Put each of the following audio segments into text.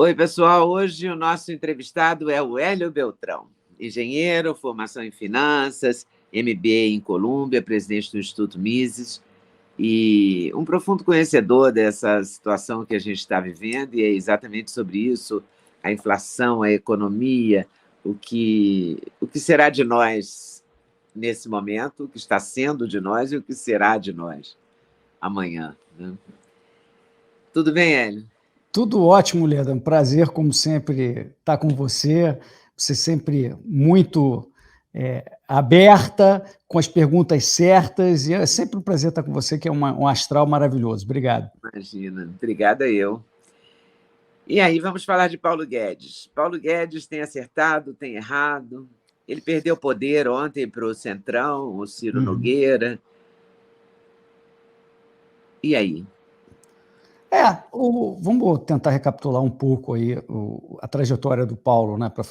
Oi, pessoal. Hoje o nosso entrevistado é o Hélio Beltrão, engenheiro, formação em finanças, MBA em Colômbia, presidente do Instituto Mises e um profundo conhecedor dessa situação que a gente está vivendo, e é exatamente sobre isso, a inflação, a economia, o que será de nós nesse momento, o que está sendo de nós e o que será de nós amanhã, né? Tudo bem, Hélio? Tudo ótimo, Leda. Um prazer, como sempre, estar com você. Você sempre muito aberta, com as perguntas certas, e é sempre um prazer estar com você, que é um astral maravilhoso. Obrigado. Imagina, obrigada eu. E aí, vamos falar de Paulo Guedes. Paulo Guedes tem acertado, tem errado. Ele perdeu poder ontem para o Centrão, o Ciro Nogueira. E aí? Vamos tentar recapitular um pouco aí a trajetória do Paulo, né, para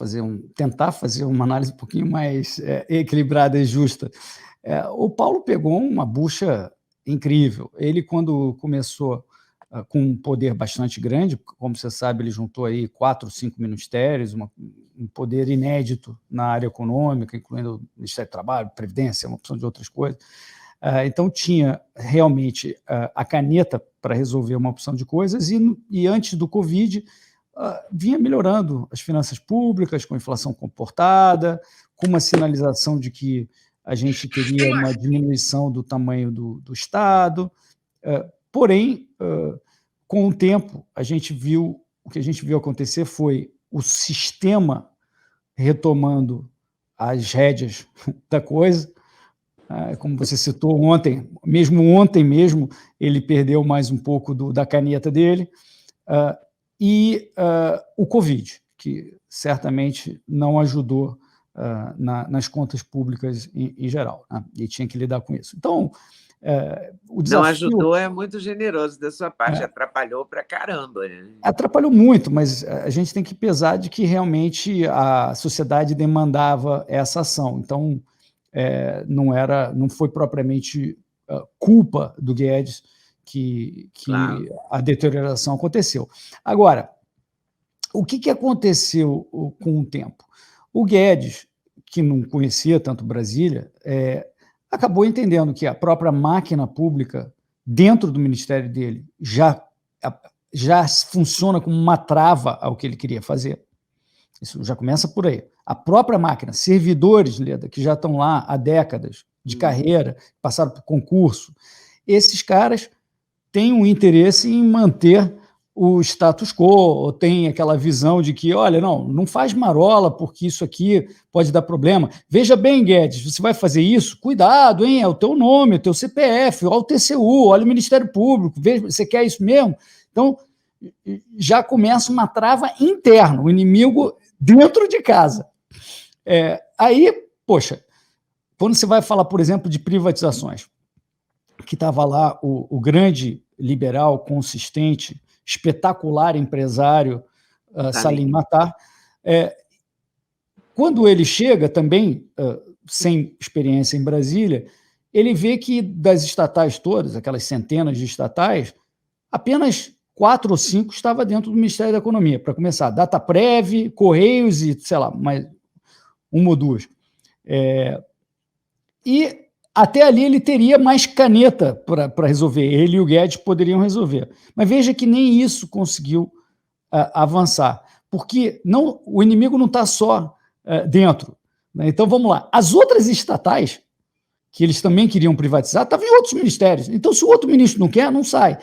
tentar fazer uma análise um pouquinho mais equilibrada e justa. O Paulo pegou uma bucha incrível. Ele, quando começou com um poder bastante grande, como você sabe, ele juntou aí 4, 5 ministérios, um poder inédito na área econômica, incluindo o Ministério do Trabalho, Previdência, uma opção de outras coisas. Então, tinha realmente a caneta para resolver uma opção de coisas, e antes do Covid, vinha melhorando as finanças públicas, com inflação comportada, com uma sinalização de que a gente teria uma diminuição do tamanho do Estado. Porém, com o tempo, o que a gente viu acontecer foi o sistema retomando as rédeas da coisa. Como você citou ontem mesmo, ele perdeu mais um pouco da caneta dele, e o Covid, que certamente não ajudou nas contas públicas em geral, né? E tinha que lidar com isso. Então, o desafio... Não ajudou, é muito generoso da sua parte, atrapalhou para caramba, né? Atrapalhou muito, mas a gente tem que pesar de que realmente a sociedade demandava essa ação. Então, não foi propriamente culpa do Guedes que claro, a deterioração aconteceu. Agora, o que aconteceu com o tempo? O Guedes, que não conhecia tanto Brasília, acabou entendendo que a própria máquina pública dentro do ministério dele já funciona como uma trava ao que ele queria fazer. Isso já começa por aí. A própria máquina, servidores, Leda, que já estão lá há décadas de carreira, passaram por concurso, esses caras têm um interesse em manter o status quo, ou têm aquela visão de que, olha, não faz marola, porque isso aqui pode dar problema. Veja bem, Guedes, você vai fazer isso? Cuidado, hein? É o teu nome, é o teu CPF, olha o TCU, olha o Ministério Público, veja, você quer isso mesmo? Então, já começa uma trava interna, o inimigo dentro de casa. Aí, poxa, quando você vai falar, por exemplo, de privatizações, que estava lá o grande liberal, consistente, espetacular empresário Salim Matar, quando ele chega também, sem experiência em Brasília, ele vê que das estatais todas, aquelas centenas de estatais, apenas 4 ou 5 estava dentro do Ministério da Economia, para começar, Dataprev, Correios e, sei lá, mais 1 ou 2. E até ali ele teria mais caneta para resolver, ele e o Guedes poderiam resolver. Mas veja que nem isso conseguiu avançar, porque o inimigo não está só dentro, né? Então, vamos lá. As outras estatais, que eles também queriam privatizar, estavam em outros ministérios. Então, se o outro ministro não quer, não sai.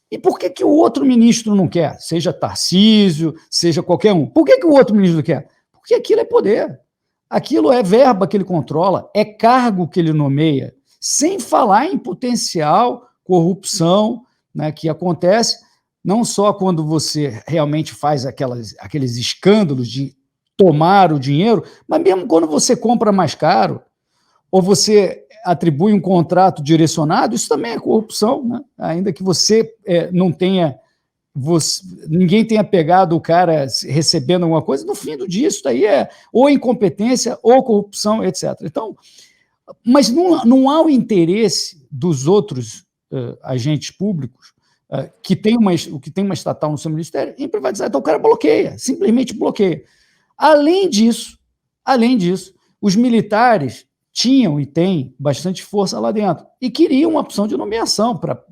E por que o outro ministro não quer? Seja Tarcísio, seja qualquer um. Por que o outro ministro não quer? Porque aquilo é poder. Aquilo é verba que ele controla, é cargo que ele nomeia, sem falar em potencial corrupção, né, que acontece não só quando você realmente faz aqueles escândalos de tomar o dinheiro, mas mesmo quando você compra mais caro, ou você atribui um contrato direcionado, isso também é corrupção, né? Ainda que você não tenha, ninguém tenha pegado o cara recebendo alguma coisa, no fim do dia isso daí é ou incompetência ou corrupção, etc. Então, mas não há o interesse dos outros agentes públicos que tem uma estatal no seu ministério, em privatizar. Então o cara bloqueia, simplesmente bloqueia. Além disso, os militares tinham e têm bastante força lá dentro e queriam uma opção de nomeação para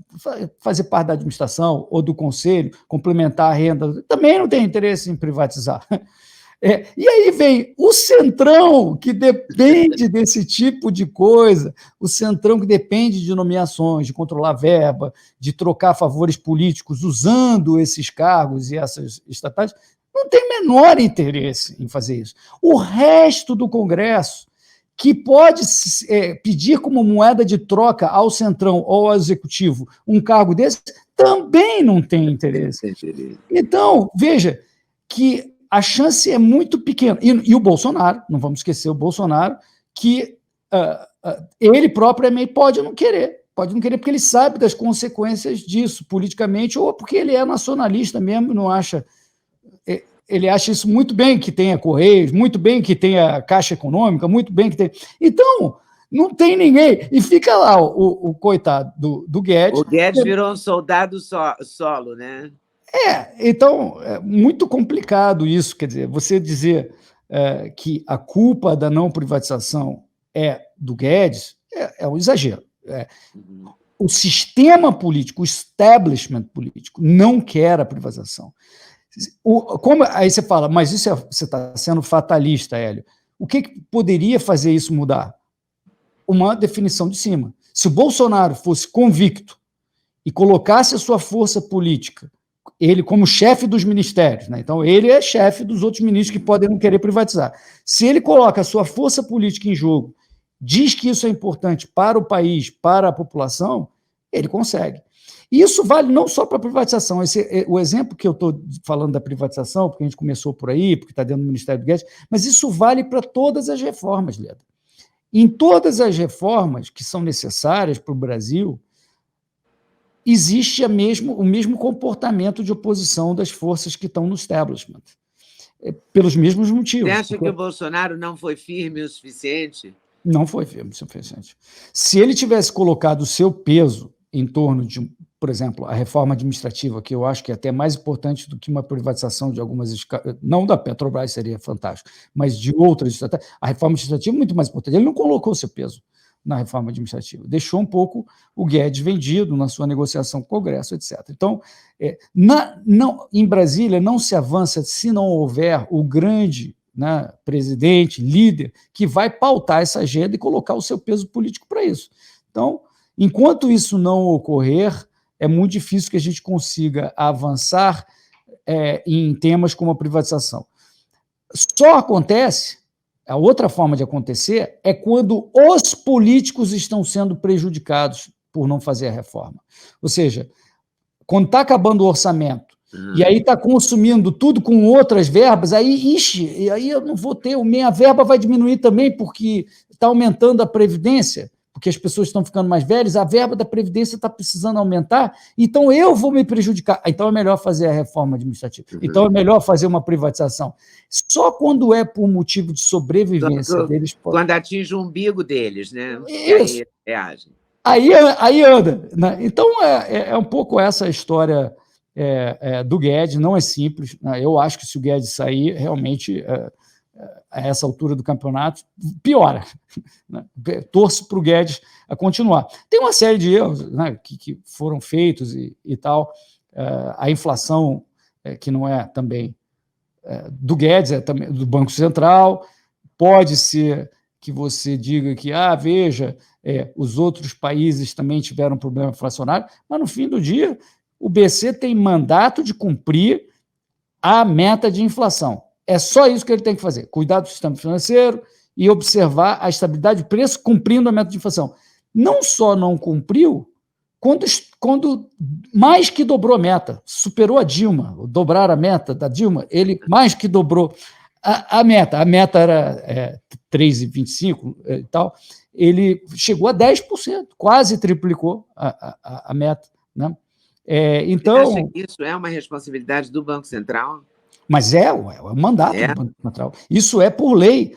fazer parte da administração ou do conselho, complementar a renda. Também não tem interesse em privatizar. E aí vem o Centrão, que depende desse tipo de coisa, o Centrão que depende de nomeações, de controlar verba, de trocar favores políticos usando esses cargos e essas estatais, não tem menor interesse em fazer isso. O resto do Congresso, que pode pedir como moeda de troca ao Centrão ou ao Executivo um cargo desse, também não tem interesse. Então, veja que a chance é muito pequena. E o Bolsonaro, não vamos esquecer o Bolsonaro, que ele propriamente pode não querer, porque ele sabe das consequências disso politicamente, ou porque ele é nacionalista mesmo, não acha... Ele acha isso muito bem que tenha Correios, muito bem que tenha Caixa Econômica, muito bem que tenha... Então, não tem ninguém. E fica lá o coitado do Guedes. O Guedes virou um soldado solo, né? Então, é muito complicado isso. Quer dizer, você dizer que a culpa da não privatização é do Guedes é um exagero. O sistema político, o establishment político, não quer a privatização. Aí você fala, mas isso você está sendo fatalista, Hélio. O que poderia fazer isso mudar? Uma definição de cima. Se o Bolsonaro fosse convicto e colocasse a sua força política, ele como chefe dos ministérios, né? Então ele é chefe dos outros ministros que podem não querer privatizar. Se ele coloca a sua força política em jogo, diz que isso é importante para o país, para a população, ele consegue. E isso vale não só para a privatização. O exemplo que eu estou falando da privatização, porque a gente começou por aí, porque está dentro do Ministério do Guedes, mas isso vale para todas as reformas, Leda. Em todas as reformas que são necessárias para o Brasil, existe o mesmo comportamento de oposição das forças que estão no establishment, pelos mesmos motivos. Você acha que o Bolsonaro não foi firme o suficiente? Não foi firme o suficiente. Se ele tivesse colocado o seu peso em torno de, por exemplo, a reforma administrativa, que eu acho que é até mais importante do que uma privatização de algumas... Não da Petrobras, seria fantástico, mas de outras... A reforma administrativa é muito mais importante. Ele não colocou o seu peso na reforma administrativa, deixou um pouco o Guedes vendido na sua negociação com o Congresso, etc. Então, em Brasília não se avança se não houver o grande, né, presidente, líder, que vai pautar essa agenda e colocar o seu peso político para isso. Então, enquanto isso não ocorrer, é muito difícil que a gente consiga avançar em temas como a privatização. Só acontece, a outra forma de acontecer é quando os políticos estão sendo prejudicados por não fazer a reforma. Ou seja, quando está acabando o orçamento e aí está consumindo tudo com outras verbas, aí, e aí eu não vou ter, minha verba vai diminuir também porque está aumentando a Previdência, porque as pessoas estão ficando mais velhas, a verba da Previdência está precisando aumentar, então eu vou me prejudicar. Então é melhor fazer a reforma administrativa, então é melhor fazer uma privatização. Só quando é por motivo de sobrevivência deles... Quando atinge o umbigo deles, né? Isso. Aí anda. Né? Então é um pouco essa história do Guedes, não é simples. Né? Eu acho que se o Guedes sair, realmente... a essa altura do campeonato, piora. Né? Torço para o Guedes a continuar. Tem uma série de erros, né, que foram feitos e tal. A inflação, que não é também do Guedes, é também do Banco Central. Pode ser que você diga que, veja, os outros países também tiveram problema inflacionário, mas no fim do dia, o BC tem mandato de cumprir a meta de inflação. É só isso que ele tem que fazer, cuidar do sistema financeiro e observar a estabilidade de preço cumprindo a meta de inflação. Não só não cumpriu, quando mais que dobrou a meta, superou a Dilma, dobrar a meta da Dilma, ele mais que dobrou a meta. A meta era 3,25 e tal, ele chegou a 10%, quase triplicou a meta. Né? Então, você acha que isso é uma responsabilidade do Banco Central? Mas é o mandato do Banco Central. Isso é por lei.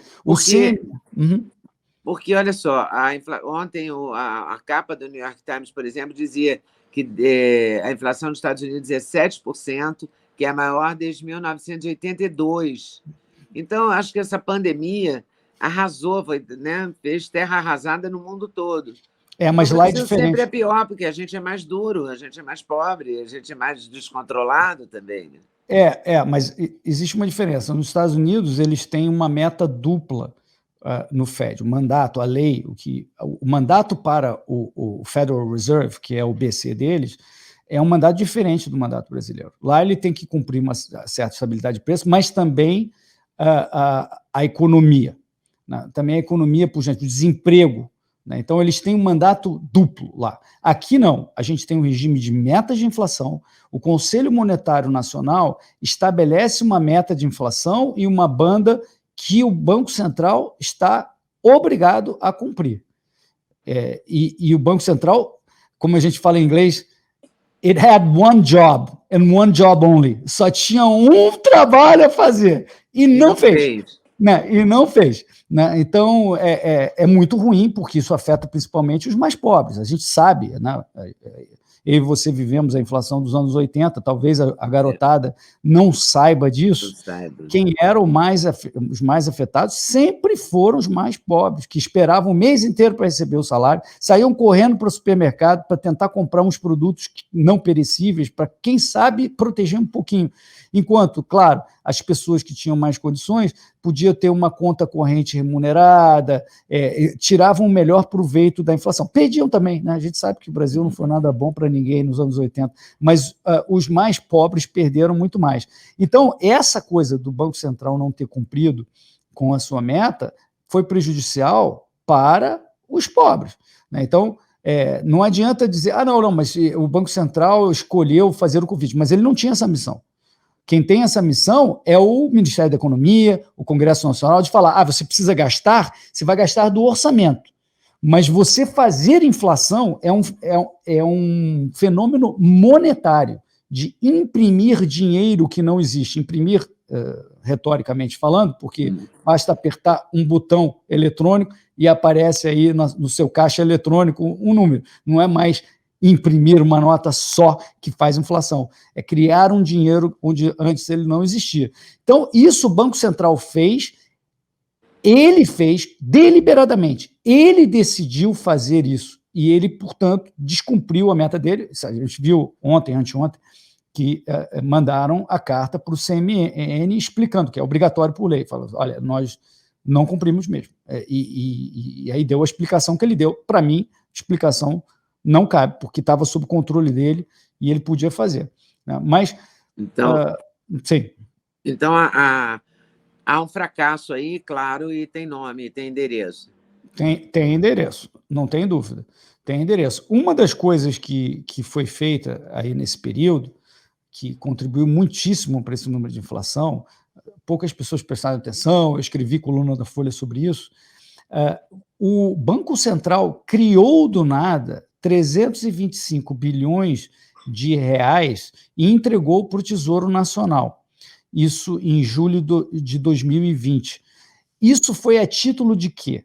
Porque, olha só, ontem a capa do New York Times, por exemplo, dizia que a inflação dos Estados Unidos é 7%, que é a maior desde 1982. Então, acho que essa pandemia arrasou, né? Fez terra arrasada no mundo todo. No Mas lá é Brasil sempre é diferente. pior, porque a gente é mais duro, a gente é mais pobre, a gente é mais descontrolado também. Né? Mas existe uma diferença. Nos Estados Unidos, eles têm uma meta dupla no Fed. O mandato, a lei, o mandato para o Federal Reserve, que é o BC deles, é um mandato diferente do mandato brasileiro. Lá ele tem que cumprir uma certa estabilidade de preço, mas também a economia. Né? Também a economia, por exemplo, o desemprego. Né? Então, eles têm um mandato duplo lá. Aqui não. A gente tem um regime de metas de inflação. O Conselho Monetário Nacional estabelece uma meta de inflação e uma banda que o Banco Central está obrigado a cumprir. E o Banco Central, como a gente fala em inglês, it had one job, and one job only. Só tinha um trabalho a fazer, e não fez. Né? E não fez. Né? Então, é muito ruim, porque isso afeta principalmente os mais pobres. A gente sabe, né? Eu e você vivemos a inflação dos anos 80, talvez a garotada não saiba disso. Quem eram os mais afetados sempre foram os mais pobres, que esperavam o mês inteiro para receber o salário, saíam correndo para o supermercado para tentar comprar uns produtos não perecíveis, para, quem sabe, proteger um pouquinho. Enquanto, claro, as pessoas que tinham mais condições podiam ter uma conta corrente remunerada, tiravam o melhor proveito da inflação. Perdiam também, né? A gente sabe que o Brasil não foi nada bom para ninguém nos anos 80, mas os mais pobres perderam muito mais. Então, essa coisa do Banco Central não ter cumprido com a sua meta foi prejudicial para os pobres. Né? Então, não adianta dizer, não, mas o Banco Central escolheu fazer o Covid, mas ele não tinha essa missão. Quem tem essa missão é o Ministério da Economia, o Congresso Nacional, de falar, você precisa gastar, você vai gastar do orçamento. Mas você fazer inflação é um fenômeno monetário, de imprimir dinheiro que não existe. Imprimir, retoricamente falando, porque basta apertar um botão eletrônico e aparece aí no seu caixa eletrônico um número. Não é mais imprimir uma nota só que faz inflação. É criar um dinheiro onde antes ele não existia. Então, isso o Banco Central fez, ele fez deliberadamente. Ele decidiu fazer isso. E ele, portanto, descumpriu a meta dele. A gente viu ontem, anteontem, que mandaram a carta para o CMN explicando que é obrigatório por lei. Falando, olha, nós não cumprimos mesmo. E aí deu a explicação que ele deu. Para mim, explicação não cabe, porque estava sob controle dele e ele podia fazer. Né? Mas, então, sim. Então, há um fracasso aí, claro, e tem nome, tem endereço. Tem endereço, não tem dúvida. Tem endereço. Uma das coisas que foi feita aí nesse período, que contribuiu muitíssimo para esse número de inflação, poucas pessoas prestaram atenção, eu escrevi coluna da Folha sobre isso, o Banco Central criou do nada 325 bilhões de reais e entregou para o Tesouro Nacional. Isso em julho de 2020. Isso foi a título de quê?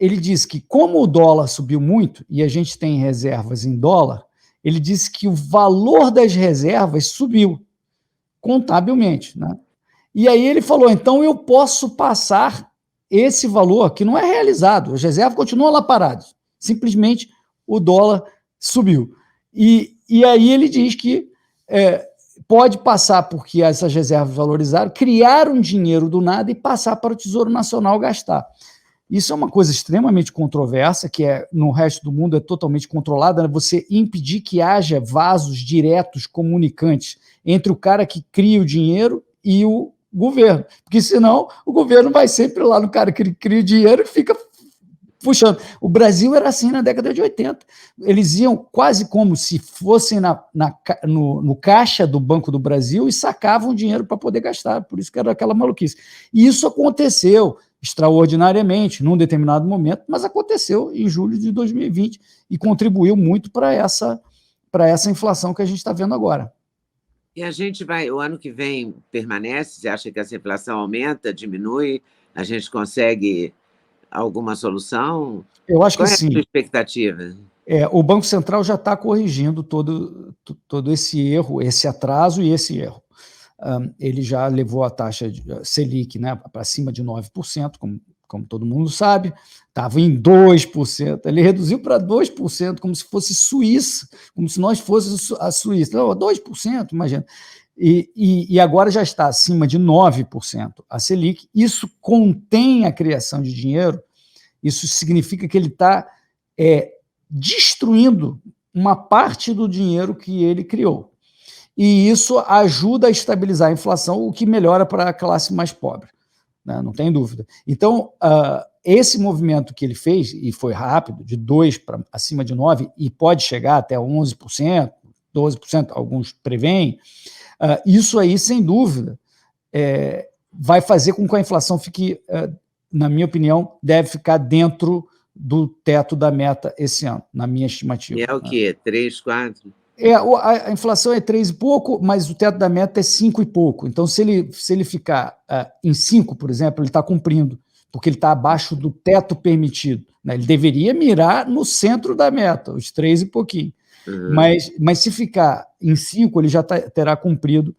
Ele disse que, como o dólar subiu muito, e a gente tem reservas em dólar, ele disse que o valor das reservas subiu contabilmente. Né? E aí ele falou, então eu posso passar esse valor que não é realizado, as reservas continuam lá paradas, simplesmente o dólar subiu. E aí ele diz que pode passar porque essas reservas valorizaram, criar um dinheiro do nada e passar para o Tesouro Nacional gastar. Isso é uma coisa extremamente controversa, que no resto do mundo é totalmente controlada, né? Você impedir que haja vasos diretos comunicantes entre o cara que cria o dinheiro e o governo, porque senão o governo vai sempre lá no cara que cria o dinheiro e fica puxando. O Brasil era assim na década de 80. Eles iam quase como se fossem no caixa do Banco do Brasil e sacavam dinheiro para poder gastar, por isso que era aquela maluquice. E isso aconteceu extraordinariamente, num determinado momento, mas aconteceu em julho de 2020 e contribuiu muito para essa inflação que a gente está vendo agora. E a gente o ano que vem permanece? Você acha que essa inflação aumenta, diminui? A gente consegue alguma solução? Eu acho que Qual é a sua sim. expectativa? O Banco Central já está corrigindo todo esse erro, esse atraso e esse erro. Ele já levou a taxa de Selic, né, para cima de 9%, como todo mundo sabe, estava em 2%, ele reduziu para 2%, como se fosse Suíça, como se nós fôssemos a Suíça. Não, 2%, imagina. E agora já está acima de 9% a Selic. Isso contém a criação de dinheiro, isso significa que ele está destruindo uma parte do dinheiro que ele criou. E isso ajuda a estabilizar a inflação, o que melhora para a classe mais pobre, né? Não tem dúvida. Então, esse movimento que ele fez, e foi rápido, de 2 para acima de 9, e pode chegar até 11%, 12%, alguns preveem, isso aí, sem dúvida, vai fazer com que a inflação fique, na minha opinião, deve ficar dentro do teto da meta esse ano, na minha estimativa. E é o quê? 3, 4? A inflação é 3 e pouco, mas o teto da meta é 5 e pouco. Então, se ele ficar em 5, por exemplo, ele está cumprindo, porque ele está abaixo do teto permitido, né? Ele deveria mirar no centro da meta, os 3 e pouquinho. Uhum. Mas se ficar em 5, ele já terá cumprido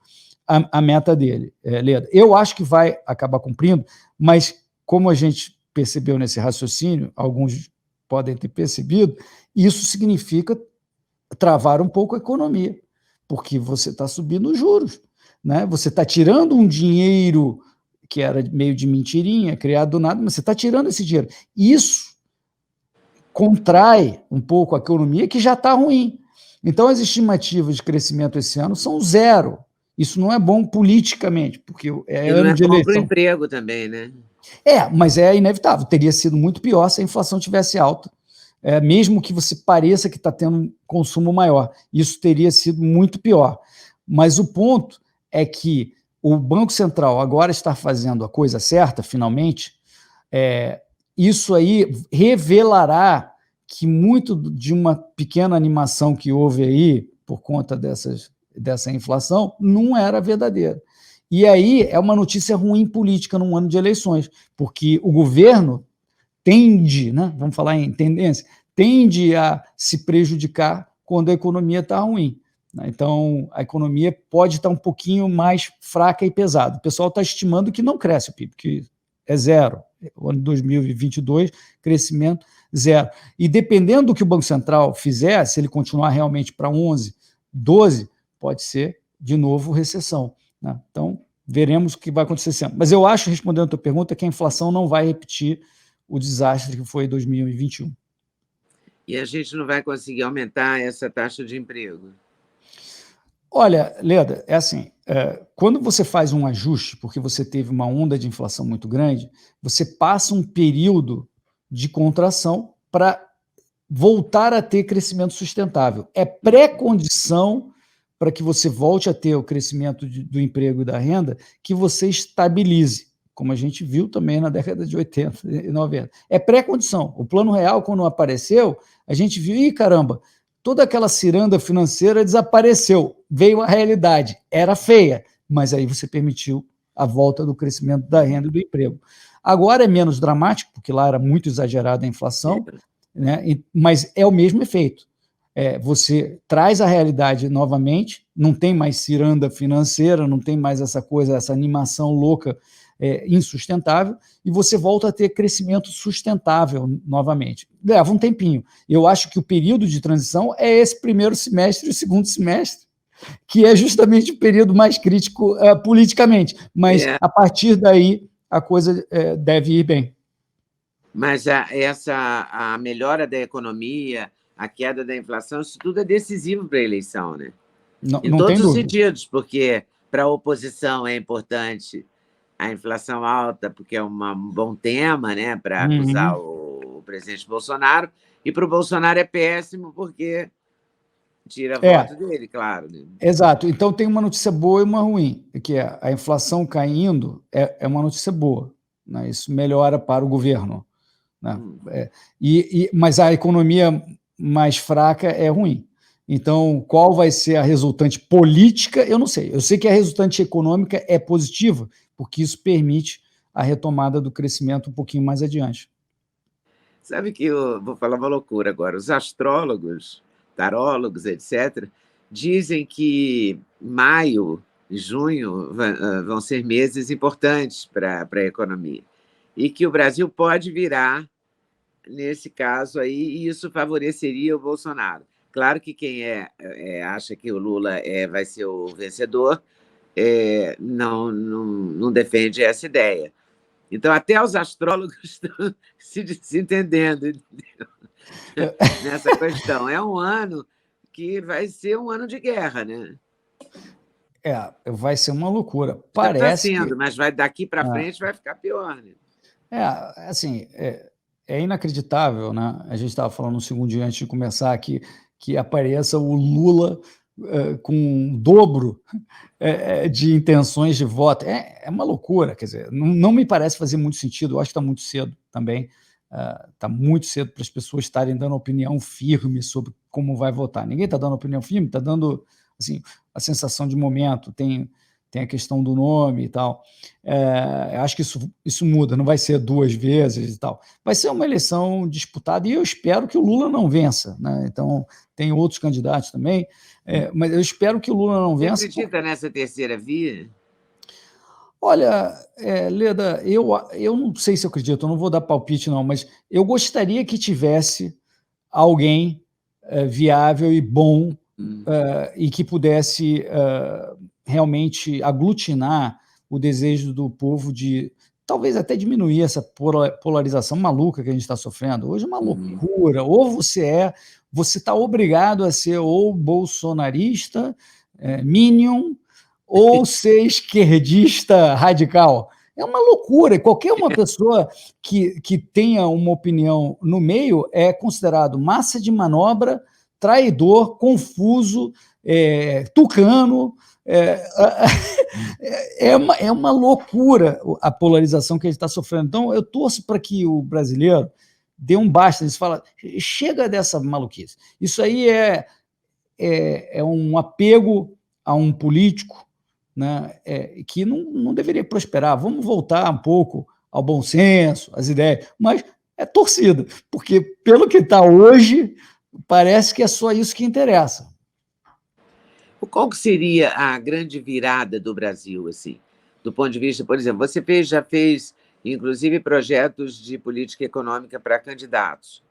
a meta dele, Leda. Eu acho que vai acabar cumprindo, mas como a gente percebeu nesse raciocínio, alguns podem ter percebido, isso significa travar um pouco a economia, porque você está subindo os juros, né? Você está tirando um dinheiro que era meio de mentirinha, criado do nada, mas você está tirando esse dinheiro. Isso contrai um pouco a economia, que já está ruim. Então, as estimativas de crescimento esse ano são 0. Isso não é bom politicamente, porque é ano de eleição. E não é bom para o emprego também, né? Mas é inevitável. Teria sido muito pior se a inflação tivesse alta. Mesmo que você pareça que está tendo um consumo maior. Isso teria sido muito pior. Mas o ponto é que o Banco Central agora está fazendo a coisa certa, finalmente. Isso aí revelará que muito de uma pequena animação que houve aí, por conta dessa inflação, não era verdadeira. E aí é uma notícia ruim política num ano de eleições, porque o governo tende, né, vamos falar em tendência, tende a se prejudicar quando a economia está ruim, né? Então, a economia pode estar um pouquinho mais fraca e pesada. O pessoal está estimando que não cresce o PIB, que é 0. O ano de 2022, crescimento 0. E dependendo do que o Banco Central fizer, se ele continuar realmente para 11, 12, pode ser, de novo, recessão, né? Então, veremos o que vai acontecer esse ano. Mas eu acho, respondendo a tua pergunta, que a inflação não vai repetir o desastre que foi 2021. E a gente não vai conseguir aumentar essa taxa de emprego? Olha, Leda, é assim, quando você faz um ajuste, porque você teve uma onda de inflação muito grande, você passa um período de contração para voltar a ter crescimento sustentável. É pré-condição para que você volte a ter o crescimento do emprego e da renda, que você estabilize, como a gente viu também na década de 80 e 90. É pré-condição. O Plano Real, quando apareceu, a gente viu, caramba, toda aquela ciranda financeira desapareceu, veio a realidade, era feia, mas aí você permitiu a volta do crescimento da renda e do emprego. Agora é menos dramático, porque lá era muito exagerada a inflação, né? Mas é o mesmo efeito. Você traz a realidade novamente, não tem mais ciranda financeira, não tem mais essa coisa, essa animação louca, insustentável, e você volta a ter crescimento sustentável novamente. Leva um tempinho. Eu acho que o período de transição é esse primeiro semestre e o segundo semestre, que é justamente o período mais crítico politicamente, mas a partir daí a coisa deve ir bem. Mas a melhora da economia, a queda da inflação, isso tudo é decisivo para a eleição, né? Em todos os sentidos, porque para a oposição é importante a inflação alta, porque é um bom tema, né, para acusar o presidente Bolsonaro, e para o Bolsonaro é péssimo, porque tira voto dele, claro. Né? Exato. Então tem uma notícia boa e uma ruim, que é a inflação caindo é uma notícia boa, né? Isso melhora para o governo, né? Mas a economia mais fraca é ruim. Então, qual vai ser a resultante política? Eu não sei. Eu sei que a resultante econômica é positiva, porque isso permite a retomada do crescimento um pouquinho mais adiante. Sabe que eu vou falar uma loucura agora. Os astrólogos, tarólogos, etc., dizem que maio e junho vão ser meses importantes para a economia e que o Brasil pode virar nesse caso aí, e isso favoreceria o Bolsonaro. Claro que quem acha que o Lula vai ser o vencedor não defende essa ideia. Então, até os astrólogos estão se desentendendo nessa questão. É um ano que vai ser um ano de guerra, né? Vai ser uma loucura. Já está Parece sendo, que... mas daqui para frente vai ficar pior, né? Assim, é inacreditável, né? A gente estava falando um segundinho antes de começar aqui, que apareça o Lula com um dobro de intenções de voto. É uma loucura, quer dizer, não me parece fazer muito sentido, eu acho que está muito cedo também, está muito cedo para as pessoas estarem dando opinião firme sobre como vai votar. Ninguém está dando opinião firme, está dando assim, a sensação de momento, tem a questão do nome e tal. Eu acho que isso muda, não vai ser 2 vezes e tal. Vai ser uma eleição disputada e eu espero que o Lula não vença, né? Então, tem outros candidatos também, mas eu espero que o Lula não vença. Você acredita nessa terceira via? Olha, Leda, eu não sei se eu acredito, eu não vou dar palpite não, mas eu gostaria que tivesse alguém viável e bom e que pudesse realmente aglutinar o desejo do povo de talvez até diminuir essa polarização maluca que a gente está sofrendo. Hoje é uma loucura. Ou você está obrigado a ser ou bolsonarista, Minion, ou ser esquerdista radical. É uma loucura. Qualquer uma pessoa que tenha uma opinião no meio é considerado massa de manobra, traidor, confuso, tucano. É uma loucura a polarização que a gente está sofrendo. Então, eu torço para que o brasileiro dê um basta. Eles falam, chega dessa maluquice. Isso aí é um apego a um político, né, que não deveria prosperar. Vamos voltar um pouco ao bom senso, às ideias, mas é torcida, porque pelo que está hoje, parece que é só isso que interessa. Qual que seria a grande virada do Brasil, assim, do ponto de vista, por exemplo, você já fez, inclusive, projetos de política econômica para candidatos.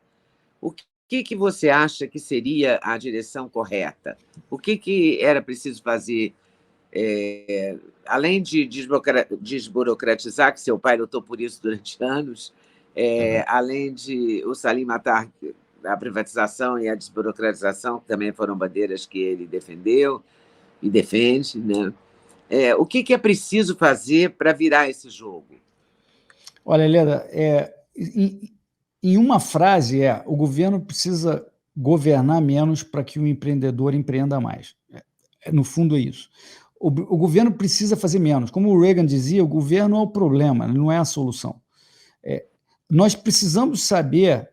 O que você acha que seria a direção correta? O que era preciso fazer, além de desburocratizar, que seu pai lutou por isso durante anos, além de o Salim Matar, a privatização e a desburocratização, que também foram bandeiras que ele defendeu e defende, né? O que é preciso fazer para virar esse jogo? Olha, Leda, em uma frase o governo precisa governar menos para que o empreendedor empreenda mais. No fundo é isso. O governo precisa fazer menos. Como o Reagan dizia, o governo é o problema, não é a solução. Nós precisamos saber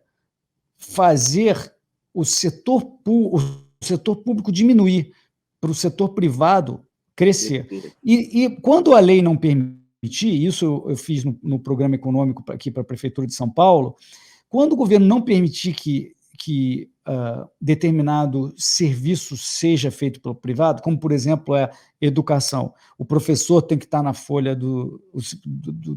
fazer o setor público diminuir para o setor privado crescer. E quando a lei não permitir, isso eu fiz no programa econômico aqui para a Prefeitura de São Paulo, quando o governo não permitir que determinado serviço seja feito pelo privado, como, por exemplo, a educação, o professor tem que estar na folha do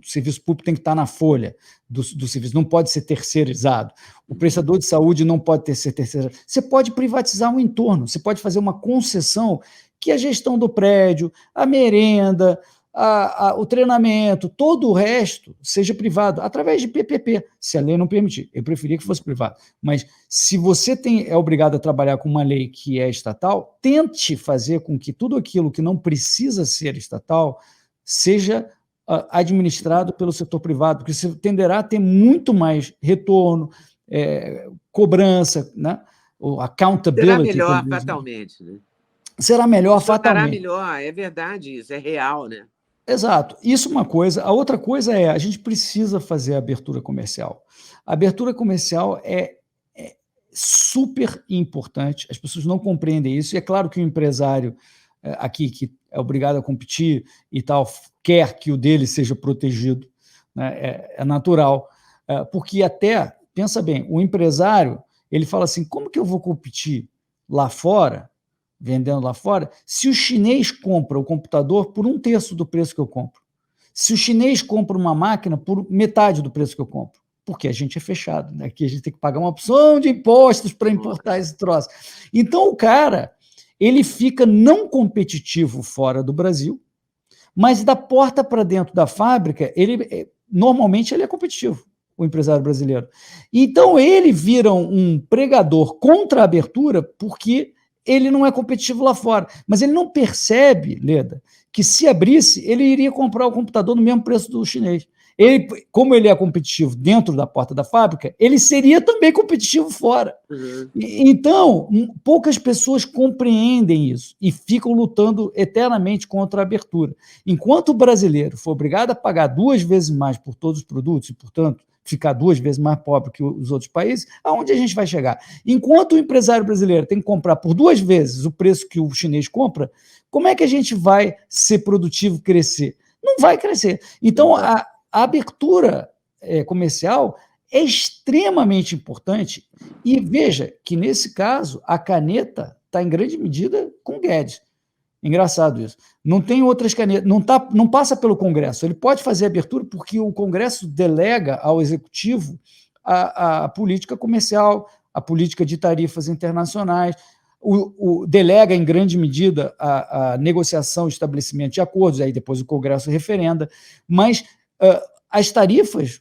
serviço público, tem que estar na folha do serviço, não pode ser terceirizado. O prestador de saúde não pode ser terceirizado. Você pode privatizar o entorno, você pode fazer uma concessão que a gestão do prédio, a merenda, o treinamento, todo o resto seja privado, através de PPP, se a lei não permitir. Eu preferia que fosse privado. Mas se você é obrigado a trabalhar com uma lei que é estatal, tente fazer com que tudo aquilo que não precisa ser estatal seja administrado pelo setor privado, porque você tenderá a ter muito mais retorno, cobrança, né? O accountability. Será melhor fatalmente, né? Será melhor fatalmente. Será melhor, é verdade isso, é real, né? Exato. Isso é uma coisa. A outra coisa a gente precisa fazer a abertura comercial. A abertura comercial é super importante, as pessoas não compreendem isso, e é claro que o empresário aqui, que é obrigado a competir e tal, quer que o dele seja protegido, né? É natural, porque até pensa bem, o empresário, ele fala assim, como que eu vou competir lá fora, vendendo lá fora, se o chinês compra o computador por 1/3 do preço que eu compro? Se o chinês compra uma máquina por metade do preço que eu compro? Porque a gente é fechado, né? Aqui a gente tem que pagar uma opção de impostos para importar esse troço. Então, o cara, ele fica não competitivo fora do Brasil, mas da porta para dentro da fábrica, normalmente ele é competitivo, o empresário brasileiro. Então, ele vira um pregador contra a abertura porque ele não é competitivo lá fora. Mas ele não percebe, Leda, que se abrisse, ele iria comprar o computador no mesmo preço do chinês. Ele, como ele é competitivo dentro da porta da fábrica, ele seria também competitivo fora. Uhum. Então, poucas pessoas compreendem isso e ficam lutando eternamente contra a abertura. Enquanto o brasileiro for obrigado a pagar 2 vezes mais por todos os produtos e, portanto, ficar 2 vezes mais pobre que os outros países, aonde a gente vai chegar? Enquanto o empresário brasileiro tem que comprar por 2 vezes o preço que o chinês compra, como é que a gente vai ser produtivo, crescer? Não vai crescer. Então, a abertura comercial é extremamente importante. E veja que, nesse caso, a caneta está, em grande medida, com Guedes. Engraçado isso. Não tem outras canetas, não passa pelo Congresso. Ele pode fazer abertura porque o Congresso delega ao Executivo a política comercial, a política de tarifas internacionais, delega, em grande medida, a negociação e estabelecimento de acordos, aí depois o Congresso referenda, mas as tarifas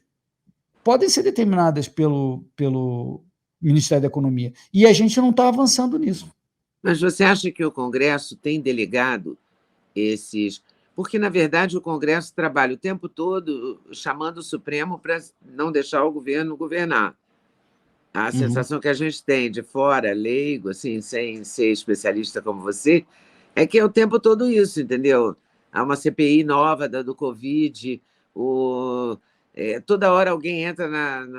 podem ser determinadas pelo Ministério da Economia. E a gente não está avançando nisso. Mas você acha que o Congresso tem delegado esses... Porque, na verdade, o Congresso trabalha o tempo todo chamando o Supremo para não deixar o governo governar. A sensação que a gente tem de fora, leigo, assim, sem ser especialista como você, é que é o tempo todo isso, entendeu? Há uma CPI nova do Covid, toda hora alguém entra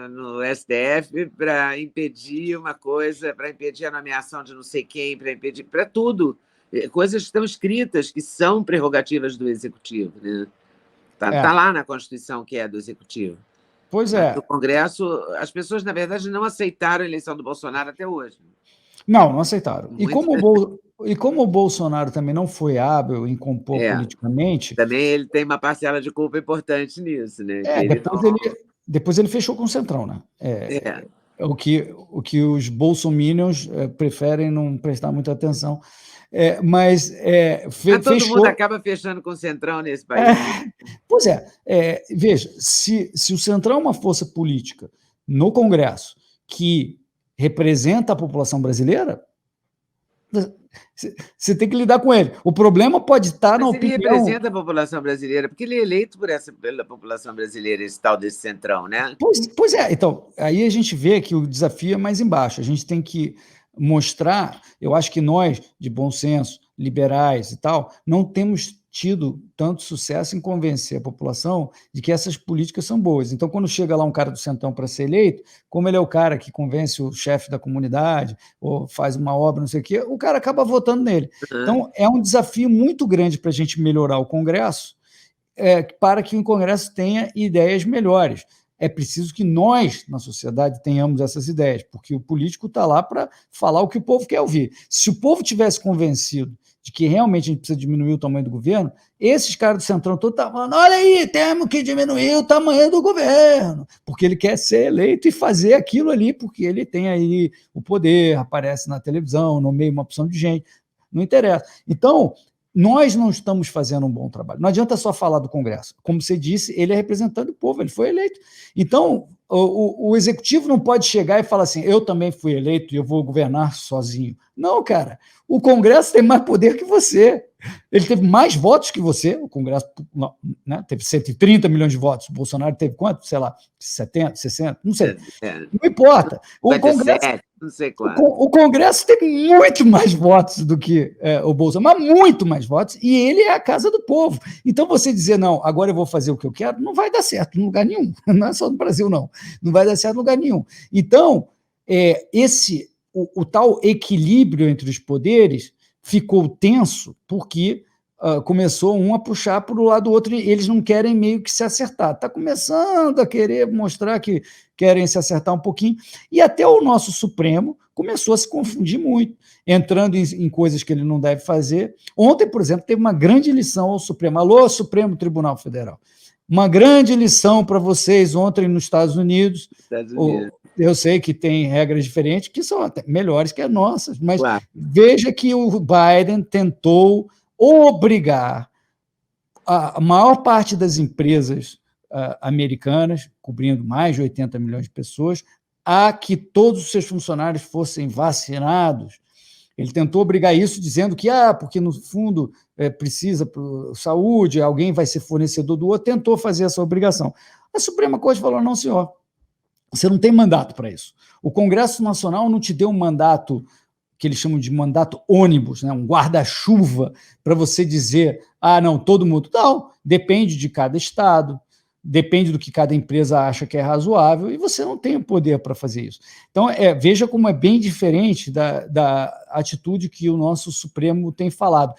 no STF para impedir uma coisa, para impedir a nomeação de não sei quem, para impedir, para tudo. Coisas que estão escritas, que são prerrogativas do Executivo. Né? Tá lá na Constituição, que é do Executivo. Pois é. No Congresso, as pessoas, na verdade, não aceitaram a eleição do Bolsonaro até hoje. Não aceitaram. E como o Bolsonaro também não foi hábil em compor politicamente... Também ele tem uma parcela de culpa importante nisso, né? Depois ele fechou com o Centrão, né? O que os bolsominions preferem não prestar muita atenção. Mas todo fechou... mundo acaba fechando com o Centrão nesse país. Pois veja, se o Centrão é uma força política no Congresso que representa a população brasileira, você tem que lidar com ele. O problema pode estar na opinião... Ele representa a população brasileira, porque ele é eleito pela população brasileira, esse tal desse Centrão, né? Pois é. Então, aí a gente vê que o desafio é mais embaixo. A gente tem que mostrar... Eu acho que nós, de bom senso, liberais e tal, não temos tido tanto sucesso em convencer a população de que essas políticas são boas. Então, quando chega lá um cara do Centrão para ser eleito, como ele é o cara que convence o chefe da comunidade ou faz uma obra, não sei o quê, o cara acaba votando nele. Então, é um desafio muito grande para a gente melhorar o Congresso, para que o Congresso tenha ideias melhores. É preciso que nós, na sociedade, tenhamos essas ideias, porque o político está lá para falar o que o povo quer ouvir. Se o povo tivesse convencido de que realmente a gente precisa diminuir o tamanho do governo, esses caras do Centrão todo estavam falando, olha aí, temos que diminuir o tamanho do governo, porque ele quer ser eleito e fazer aquilo ali, porque ele tem aí o poder, aparece na televisão, nomeia uma opção de gente, não interessa. Então, nós não estamos fazendo um bom trabalho. Não adianta só falar do Congresso. Como você disse, ele é representante do povo, ele foi eleito. Então, o Executivo não pode chegar e falar assim, eu também fui eleito e eu vou governar sozinho. Não, cara. O Congresso tem mais poder que você. Ele teve mais votos que você. O Congresso, né, teve 130 milhões de votos. O Bolsonaro teve quanto? Sei lá, 70, 60? Não sei. Não importa. O Congresso... Não sei quanto. O Congresso tem muito mais votos do que o Bolsonaro, mas muito mais votos, e ele é a casa do povo. Então, você dizer, não, agora eu vou fazer o que eu quero, não vai dar certo em lugar nenhum. Não é só no Brasil, não. Não vai dar certo em lugar nenhum. Então, o tal equilíbrio entre os poderes ficou tenso porque começou um a puxar para o lado do outro e eles não querem meio que se acertar. Está começando a querer mostrar que querem se acertar um pouquinho, e até o nosso Supremo começou a se confundir muito, entrando em coisas que ele não deve fazer. Ontem, por exemplo, teve uma grande lição ao Supremo. Alô, Supremo Tribunal Federal. Uma grande lição para vocês ontem nos Estados Unidos. Eu sei que tem regras diferentes, que são até melhores que as nossas, mas claro, veja que o Biden tentou obrigar a maior parte das empresas americanas, cobrindo mais de 80 milhões de pessoas, a que todos os seus funcionários fossem vacinados. Ele tentou obrigar isso dizendo que, porque no fundo precisa para saúde, alguém vai ser fornecedor do outro, tentou fazer essa obrigação. A Suprema Corte falou, não, senhor, você não tem mandato para isso. O Congresso Nacional não te deu um mandato que eles chamam de mandato ônibus, né? Um guarda-chuva para você dizer, não, todo mundo. Não, depende de cada estado, depende do que cada empresa acha que é razoável, e você não tem o poder para fazer isso. Então, veja como é bem diferente da atitude que o nosso Supremo tem falado.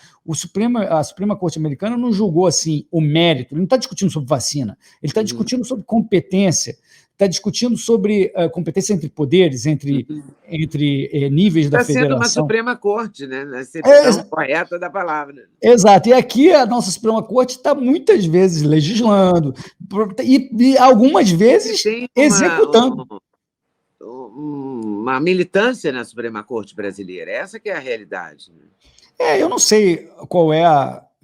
A Suprema Corte Americana não julgou assim o mérito, ele não está discutindo sobre vacina, ele está discutindo sobre competência, está discutindo sobre competência entre poderes, entre níveis da federação. Está sendo uma Suprema Corte, né? Na acepção correta da palavra. Exato. E aqui a nossa Suprema Corte está muitas vezes legislando e algumas vezes executando. Uma militância na Suprema Corte brasileira. Essa que é a realidade. Eu não sei qual é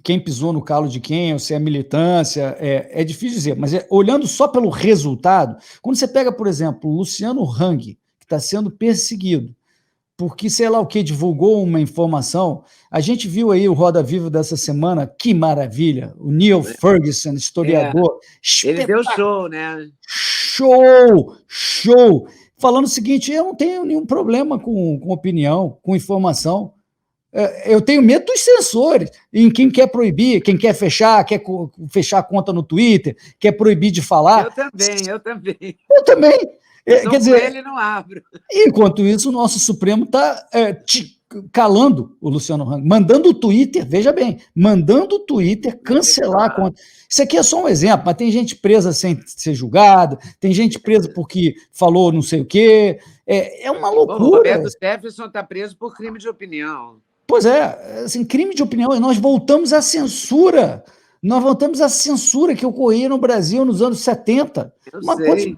quem pisou no calo de quem, ou se é militância, é difícil dizer, mas olhando só pelo resultado, quando você pega, por exemplo, o Luciano Hang, que está sendo perseguido, porque, sei lá o que, divulgou uma informação, a gente viu aí o Roda Viva dessa semana, que maravilha, o Neil Ferguson, historiador. Ele deu show, né? Show! Falando o seguinte, eu não tenho nenhum problema com opinião, com informação, eu tenho medo dos censores, em quem quer proibir, quem quer fechar a conta no Twitter, quer proibir de falar. Eu também. Quer dizer, ele não abre. Enquanto isso, o nosso Supremo está calando o Luciano Hang, mandando o Twitter, veja bem, mandando o Twitter cancelar a conta. Isso aqui é só um exemplo, mas tem gente presa sem ser julgada, tem gente presa porque falou não sei o quê. É uma loucura. O Roberto Jefferson está preso por crime de opinião. Pois assim, crime de opinião, e nós voltamos à censura. Nós voltamos à censura que ocorria no Brasil nos anos 70. Eu sei.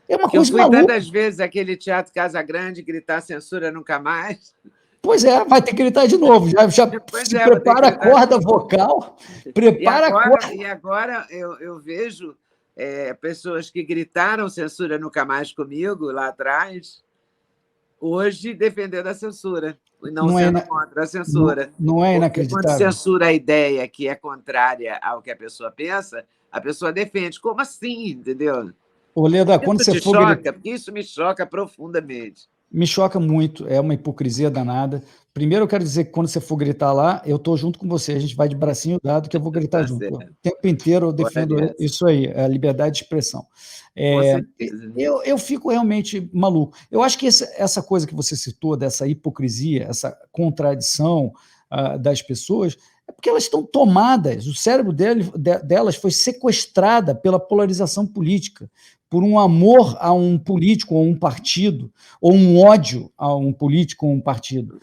É uma coisa maluca. Eu fui tantas vezes aquele Teatro Casa Grande gritar censura nunca mais. Pois vai ter que gritar de novo. Já se prepara a corda vocal. Prepara a corda. E agora eu vejo pessoas que gritaram censura nunca mais comigo lá atrás, hoje defendendo a censura. E não sendo contra a censura. Não é inacreditável. Quando censura a ideia que é contrária ao que a pessoa pensa, a pessoa defende. Como assim? Entendeu? Leda, quando você for choca, porque isso me choca profundamente. Me choca muito, é uma hipocrisia danada. Primeiro, eu quero dizer que quando você for gritar lá, eu estou junto com você, a gente vai de bracinho dado que eu vou gritar junto. O tempo inteiro eu defendo isso aí, a liberdade de expressão. Eu fico realmente maluco. Eu acho que essa coisa que você citou, dessa hipocrisia, essa contradição das pessoas, é porque elas estão tomadas, o cérebro delas foi sequestrada pela polarização política, por um amor a um político ou um partido, ou um ódio a um político ou um partido.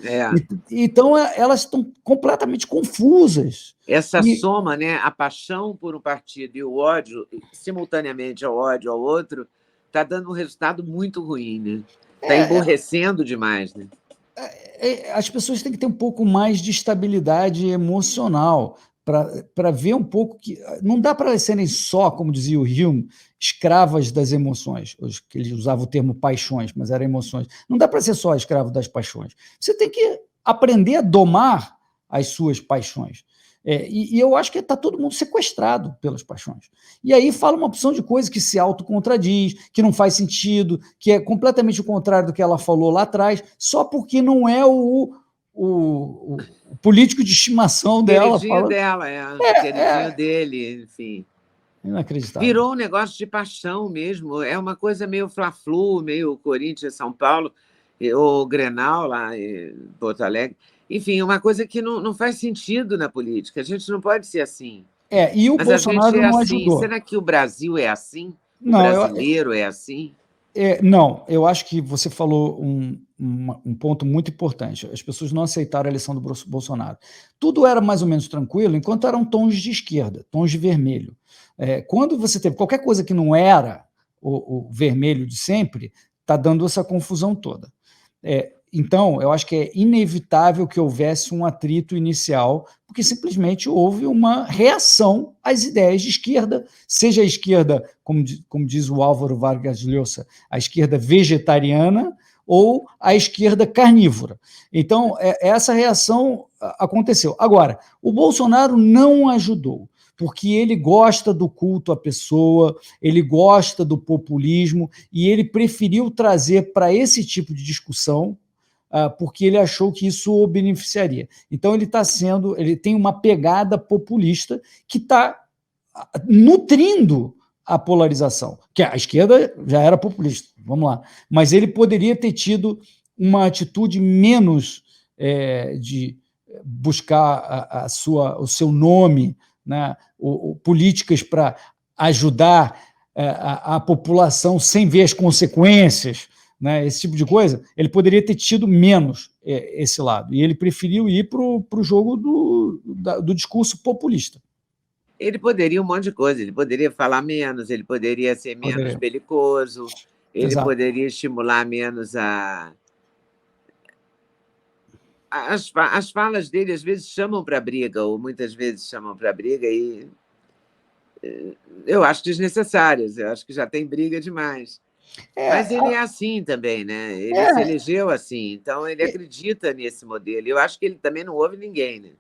Então, elas estão completamente confusas. Essa soma, né, a paixão por um partido e o ódio, simultaneamente ao ódio ao outro, está dando um resultado muito ruim, né? Está emborrecendo demais, né? As pessoas têm que ter um pouco mais de estabilidade emocional para ver um pouco que não dá para elas serem só, como dizia o Hume, escravas das emoções. Ele usava o termo paixões, mas eram emoções. Não dá para ser só escravo das paixões. Você tem que aprender a domar as suas paixões. E eu acho que está todo mundo sequestrado pelas paixões. E aí fala uma opção de coisa que se autocontradiz, que não faz sentido, que é completamente o contrário do que ela falou lá atrás, só porque não é o político de estimação dela. Queridinho dela, queridinho dele, enfim. Inacreditável. Virou um negócio de paixão mesmo, é uma coisa meio Fla-Flu, meio Corinthians, São Paulo, ou Grenal lá em Porto Alegre. enfim, uma coisa que não faz sentido na política. A gente não pode ser assim. E o Mas a gente Bolsonaro é não assim. ajudou. Será que o Brasil é assim? O Não, brasileiro é assim? não, eu acho que você falou um ponto muito importante. As pessoas não aceitaram a eleição do Bolsonaro. Tudo era mais ou menos tranquilo, enquanto eram tons de esquerda, tons de vermelho. Quando você teve qualquer coisa que não era o vermelho de sempre, está dando essa confusão toda. Então, eu acho que é inevitável que houvesse um atrito inicial, porque simplesmente houve uma reação às ideias de esquerda, seja a esquerda, como diz o Álvaro Vargas Llosa, a esquerda vegetariana ou a esquerda carnívora. Então, essa reação aconteceu. Agora, o Bolsonaro não ajudou, porque ele gosta do culto à pessoa, ele gosta do populismo, e ele preferiu trazer para esse tipo de discussão porque ele achou que isso o beneficiaria. Então, ele tem uma pegada populista que está nutrindo a polarização, que a esquerda já era populista, vamos lá, mas ele poderia ter tido uma atitude menos de buscar o seu nome, né, políticas para ajudar a população sem ver as consequências, né, esse tipo de coisa. Ele poderia ter tido menos esse lado, e ele preferiu ir para o jogo do discurso populista. Ele poderia um monte de coisa, ele poderia falar menos, ele poderia ser menos belicoso, ele poderia estimular menos as falas dele, às vezes chamam para briga, ou muitas vezes chamam para briga, e eu acho desnecessárias, eu acho que já tem briga demais. Mas ele é assim também, né? Ele se elegeu assim, então ele acredita nesse modelo. Eu acho que ele também não ouve ninguém, né?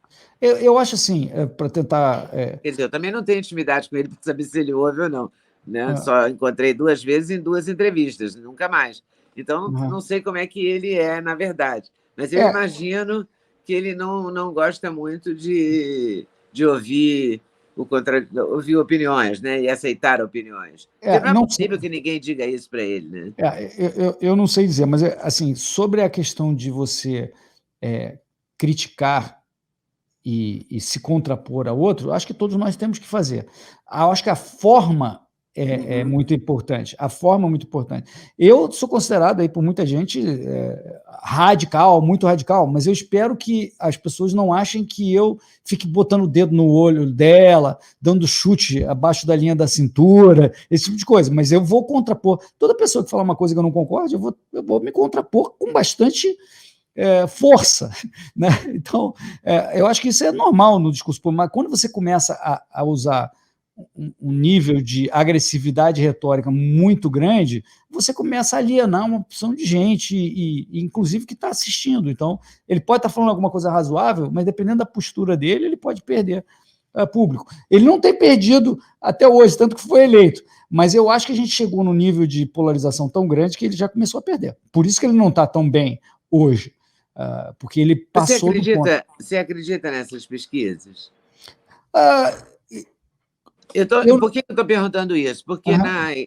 Eu acho assim, para tentar... Quer dizer, eu também não tenho intimidade com ele para saber se ele ouve ou não, né? Só encontrei 2 vezes em 2 entrevistas, nunca mais. Então, não sei como é que ele é, na verdade. Mas eu imagino que ele não gosta muito de ouvir ouvir opiniões, né? E aceitar opiniões. Porque não é possível que ninguém diga isso para ele, né? Eu não sei dizer, mas assim, sobre a questão de você criticar e se contrapor a outro, acho que todos nós temos que fazer. Acho que a forma é muito importante. A forma é muito importante. Eu sou considerado aí por muita gente radical, muito radical, mas eu espero que as pessoas não achem que eu fique botando o dedo no olho dela, dando chute abaixo da linha da cintura, esse tipo de coisa. Mas eu vou contrapor. Toda pessoa que falar uma coisa que eu não concordo, eu vou me contrapor com bastante força, né? Então, eu acho que isso é normal no discurso público, mas quando você começa a usar um nível de agressividade retórica muito grande, você começa a alienar uma opção de gente, e inclusive que está assistindo. Então, ele pode estar falando alguma coisa razoável, mas dependendo da postura dele, ele pode perder público. Ele não tem perdido até hoje, tanto que foi eleito, mas eu acho que a gente chegou num nível de polarização tão grande que ele já começou a perder. Por isso que ele não está tão bem hoje, porque ele passou do ponto. Você acredita nessas pesquisas? Por que eu estou perguntando isso? Porque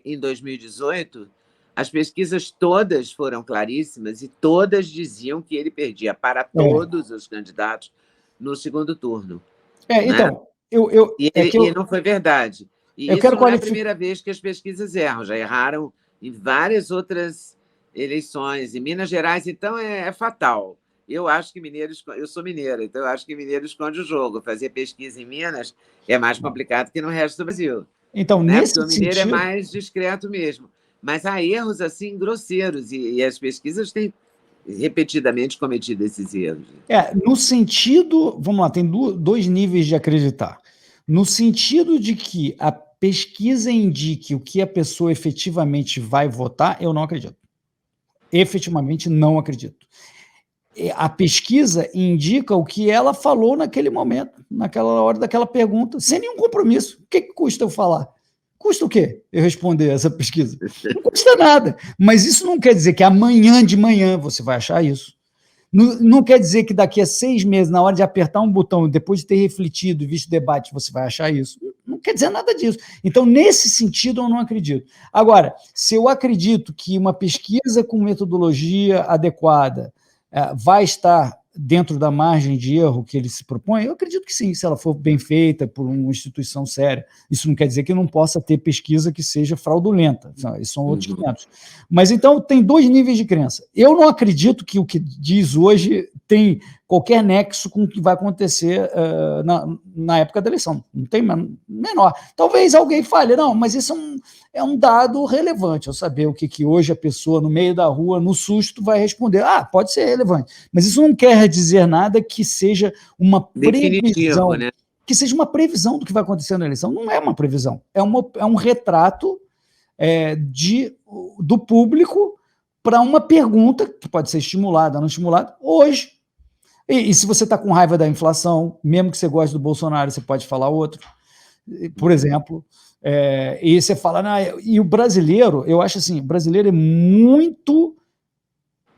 em 2018, as pesquisas todas foram claríssimas e todas diziam que ele perdia para todos os candidatos no segundo turno. Então, e não foi verdade. E isso não é a primeira vez que as pesquisas erram, já erraram em várias outras eleições. Em Minas Gerais, então, é fatal. Eu acho que eu sou mineiro, então eu acho que mineiro esconde o jogo. Fazer pesquisa em Minas é mais complicado que no resto do Brasil. Então, nesse Porque o mineiro é mais discreto mesmo. Mas há erros assim grosseiros, e as pesquisas têm repetidamente cometido esses erros. No sentido, vamos lá, tem 2 níveis de acreditar. No sentido de que a pesquisa indique o que a pessoa efetivamente vai votar, eu não acredito. Efetivamente não acredito. A pesquisa indica o que ela falou naquele momento, naquela hora daquela pergunta, sem nenhum compromisso. O que custa eu falar? Custa o quê eu responder essa pesquisa? Não custa nada. Mas isso não quer dizer que amanhã de manhã você vai achar isso. Não quer dizer que daqui a 6 meses, na hora de apertar um botão, depois de ter refletido e visto o debate, você vai achar isso. Não quer dizer nada disso. Então, nesse sentido, eu não acredito. Agora, se eu acredito que uma pesquisa com metodologia adequada vai estar dentro da margem de erro que ele se propõe? Eu acredito que sim, se ela for bem feita por uma instituição séria. Isso não quer dizer que não possa ter pesquisa que seja fraudulenta, isso são outros 500. Mas então tem 2 níveis de crença. Eu não acredito que o que diz hoje tem qualquer nexo com o que vai acontecer na época da eleição. Não tem menor. Talvez alguém fale, não, mas isso é um dado relevante, eu saber o que hoje a pessoa no meio da rua, no susto, vai responder. Pode ser relevante. Mas isso não quer dizer nada que seja uma previsão, né? Que seja uma previsão do que vai acontecer na eleição. Não é uma previsão, é um retrato do público para uma pergunta que pode ser estimulada, não estimulada, hoje. E se você está com raiva da inflação, mesmo que você goste do Bolsonaro, você pode falar outro, por exemplo. E você fala, e o brasileiro, eu acho assim, o brasileiro é muito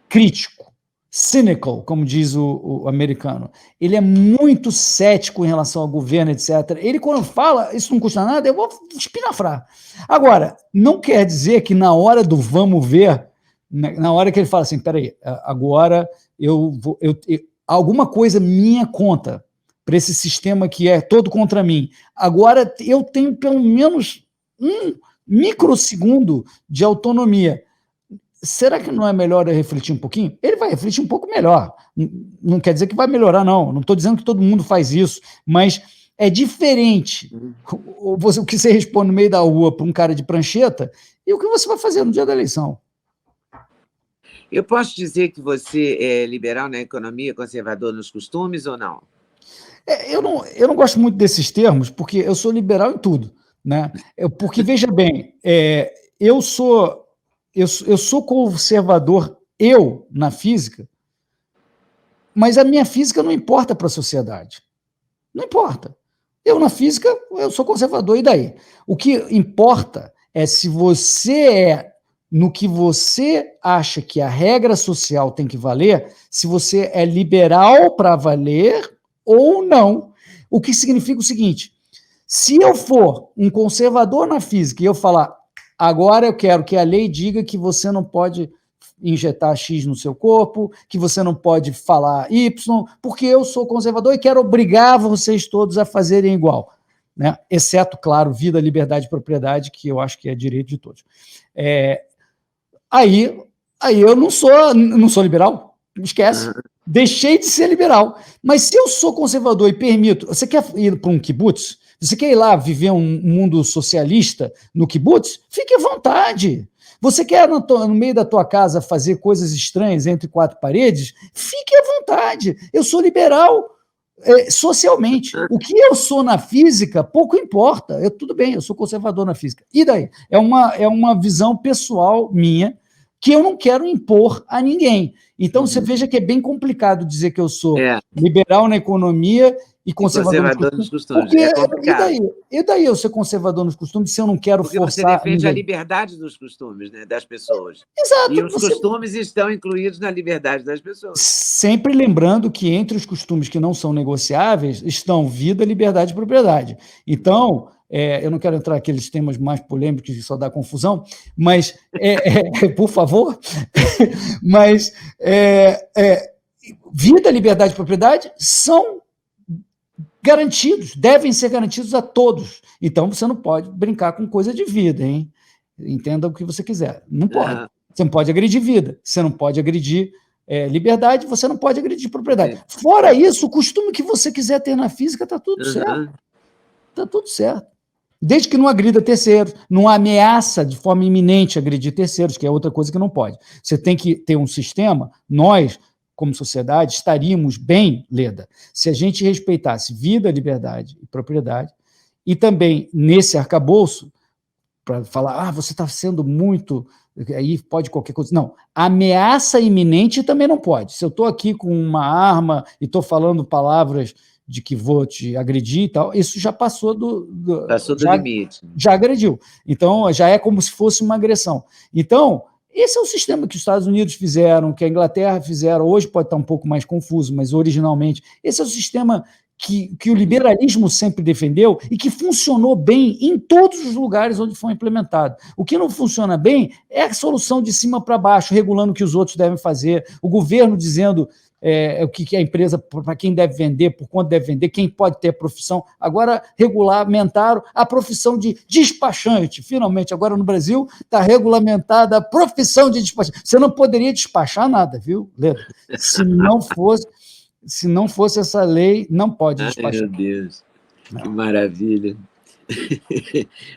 crítico, cynical, como diz o americano. Ele é muito cético em relação ao governo, etc. Ele, quando fala, isso não custa nada, eu vou espinafrar. Agora, não quer dizer que na hora do vamos ver, na hora que ele fala assim, peraí, agora alguma coisa minha conta para esse sistema que é todo contra mim. Agora eu tenho pelo menos um microsegundo de autonomia. Será que não é melhor eu refletir um pouquinho? Ele vai refletir um pouco melhor. Não quer dizer que vai melhorar, não. Não estou dizendo que todo mundo faz isso, mas é diferente o que você responde no meio da rua para um cara de prancheta e o que você vai fazer no dia da eleição. Eu posso dizer que você é liberal na economia, conservador nos costumes ou não? Eu não gosto muito desses termos, porque eu sou liberal em tudo, né? Porque, veja bem, eu sou conservador, na física, mas a minha física não importa para a sociedade. Não importa. Eu, na física, eu sou conservador, e daí? O que importa é se você no que você acha que a regra social tem que valer, se você é liberal para valer ou não. O que significa o seguinte, se eu for um conservador na física e eu falar, agora eu quero que a lei diga que você não pode injetar X no seu corpo, que você não pode falar Y, porque eu sou conservador e quero obrigar vocês todos a fazerem igual, né? Exceto, claro, vida, liberdade e propriedade, que eu acho que é direito de todos. Aí eu não sou liberal, esquece. Deixei de ser liberal. Mas se eu sou conservador e permito... Você quer ir para um kibutz? Você quer ir lá viver um mundo socialista no kibutz? Fique à vontade. Você quer no meio da tua casa fazer coisas estranhas entre 4 paredes? Fique à vontade. Eu sou liberal socialmente. O que eu sou na física, pouco importa. Tudo bem, eu sou conservador na física. E daí? É uma visão pessoal minha que eu não quero impor a ninguém. Então, você veja que é bem complicado dizer que eu sou liberal na economia e conservador nos costumes. Porque, e daí eu ser conservador nos costumes se eu não quero porque forçar... Porque você defende a liberdade dos costumes, né, das pessoas. Exato. E os costumes estão incluídos na liberdade das pessoas. Sempre lembrando que entre os costumes que não são negociáveis estão vida, liberdade e propriedade. Então... eu não quero entrar naqueles temas mais polêmicos que só dá confusão, mas, por favor, mas vida, liberdade e propriedade são garantidos, devem ser garantidos a todos. Então, você não pode brincar com coisa de vida, hein? Entenda o que você quiser. Não pode. Você não pode agredir vida, você não pode agredir liberdade, você não pode agredir propriedade. Fora isso, o costume que você quiser ter na física, está tudo certo. Está tudo certo. Desde que não agrida terceiros, não ameaça de forma iminente agredir terceiros, que é outra coisa que não pode. Você tem que ter um sistema, nós, como sociedade, estaríamos bem, Leda, se a gente respeitasse vida, liberdade e propriedade, e também nesse arcabouço, para falar, você está sendo muito, aí pode qualquer coisa. Não, ameaça iminente também não pode. Se eu estou aqui com uma arma e estou falando palavras de que vou te agredir e tal, isso já passou do limite. Já agrediu. Então, já é como se fosse uma agressão. Então, esse é o sistema que os Estados Unidos fizeram, que a Inglaterra fizeram, hoje pode estar um pouco mais confuso, mas originalmente, esse é o sistema que o liberalismo sempre defendeu e que funcionou bem em todos os lugares onde foi implementado. O que não funciona bem é a solução de cima para baixo, regulando o que os outros devem fazer, o governo dizendo o que a empresa, para quem deve vender, por quanto deve vender, quem pode ter profissão. Agora regulamentaram a profissão de despachante, finalmente. Agora no Brasil está regulamentada a profissão de despachante. Você não poderia despachar nada, viu, Leda? Se não fosse essa lei, não pode Ai, despachar. meu Deus, que Não. maravilha.